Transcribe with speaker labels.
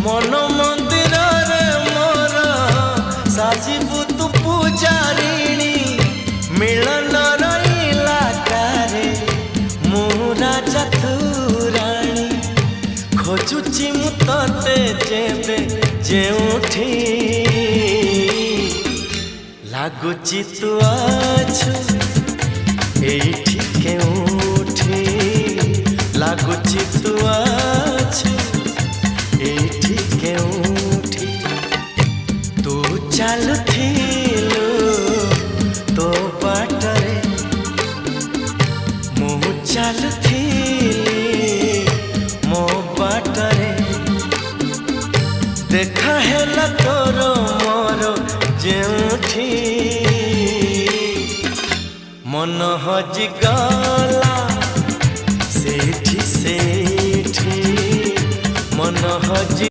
Speaker 1: मन मंदिर रे मोर साजिबु तू पूजारिणी मिलन रईला कारे मु राजा तू राणी खोजुची मु तते जेबे जेउठी लागुची तू आछु एठी केउठी लागुची तू आछु एठी केउठी तू चालुथिलु तो बाटरे मु चालुथिली मो बाटरे देखा हेला तोर मोर जेउठी मन हजि गला सेठी सेठी मन हजि